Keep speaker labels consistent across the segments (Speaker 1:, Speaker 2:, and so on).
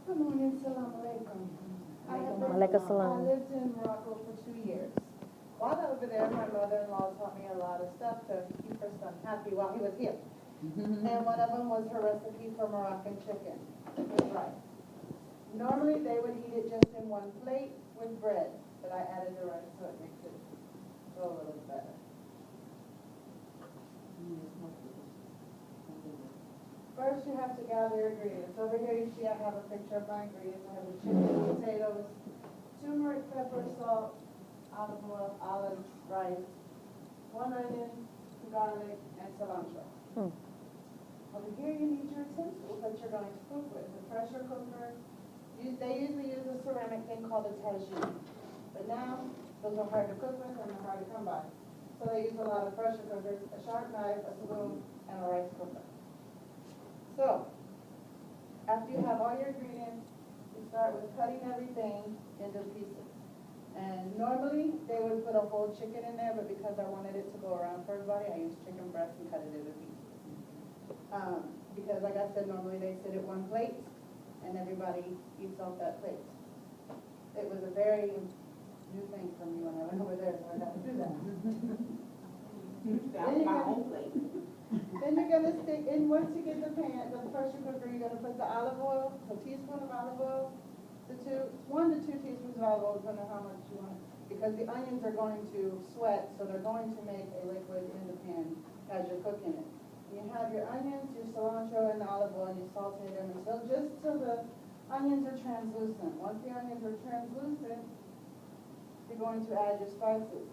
Speaker 1: Good morning, salam alaikum.
Speaker 2: Alaikum
Speaker 1: I
Speaker 2: salam.
Speaker 1: lived in Morocco for 2 years. While over there, my mother-in-law taught me a lot of stuff to keep her son happy while he was here. And one of them was her recipe for Moroccan chicken with rice. Normally, they would eat it just in one plate with bread, but I added the rice so it makes it go a little better. First, you have to gather your ingredients. Over here, you see I have a picture of my ingredients. I have the chicken, potatoes, turmeric, pepper, salt, olive oil, olives, rice, 1 onion, garlic, and cilantro. Over here, you need your utensils that you're going to cook with. The pressure cooker. They usually use a ceramic thing called a tagine. But now, those are hard to cook with and they're hard to come by. So they use a lot of pressure cookers, a sharp knife, a spoon, and a rice cooker. So, after you have all your ingredients, you start with cutting everything into pieces. And normally, they would put a whole chicken in there, but because I wanted it to go around for everybody, I used chicken breast and cut it into pieces. Because like I said, normally they sit at one plate, and everybody eats off that plate. It was a very new thing for me when I went over there, so I got to do that. Then you're going to stick in, once you get the pan, the pressure cooker, you're going to put the olive oil, a teaspoon of olive oil, 1 to 2 teaspoons of olive oil, depending on how much you want. Because the onions are going to sweat, so they're going to make a liquid in the pan as you're cooking it. You have your onions, your cilantro, and the olive oil, and you saute them until just till the onions are translucent. Once the onions are translucent, you're going to add your spices.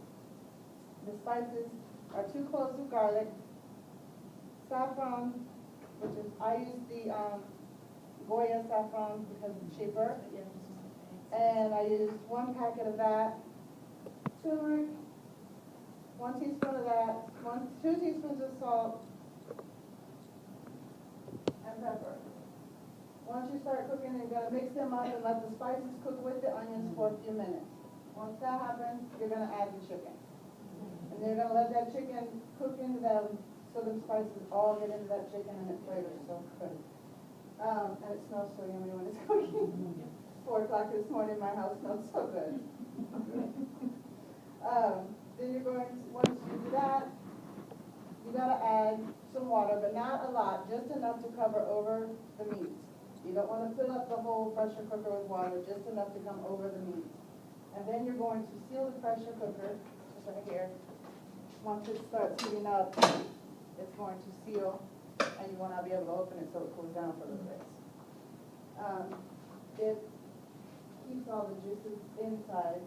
Speaker 1: The spices are 2 cloves of garlic, saffron, which is, I use the Goya saffron because it's cheaper. And I use 1 packet of that. Turmeric, 1 teaspoon of that, 2 teaspoons of salt, and pepper. Once you start cooking, you're going to mix them up and let the spices cook with the onions for a few minutes. Once that happens, you're going to add the chicken. And you're going to let that chicken cook into them so the spices all get into that chicken and it flavors so good. And it smells so yummy when it's cooking. 4 o'clock this morning, my house smells so good. Then you're going to, once you do that, you got to add some water, but not a lot, just enough to cover over the meat. You don't want to fill up the whole pressure cooker with water, just enough to come over the meat. And then you're going to seal the pressure cooker, just right here. Once it starts heating up, it's going to seal, and you want to be able to open it so it cools down for a little bit. It keeps all the juices inside,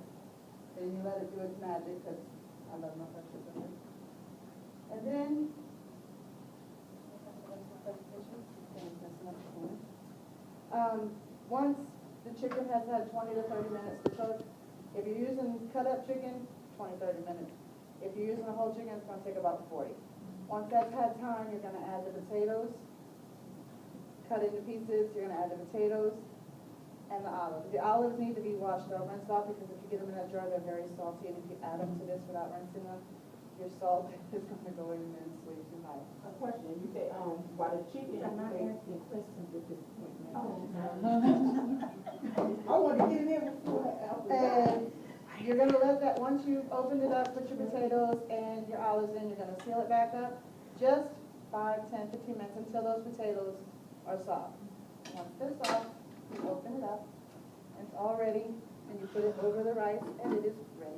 Speaker 1: then you let it do its magic, because I love my pressure cooker. And then, once the chicken has had 20 to 30 minutes to cook, if you're using cut up chicken, 20, 30 minutes. If you're using a whole chicken, it's going to take about 40. Once that's had time, you're going to add the potatoes, cut into pieces. You're going to add the potatoes and the olives. The olives need to be washed out, rinsed off, because if you get them in that jar, they're very salty, and if you add them to this without rinsing them, your salt is going to go in there and way too high.
Speaker 3: A question, you say, why the chicken?
Speaker 4: I'm not asking questions at this point, ma'am.
Speaker 3: I want to get it in before.
Speaker 1: And you're going to let that, once you've opened it up, put your potatoes and your olives in, you're going to seal it back up just 5, 10, 15 minutes until those potatoes are soft. Once they're soft, you open it up, and it's all ready, and you put it over the rice, and it is ready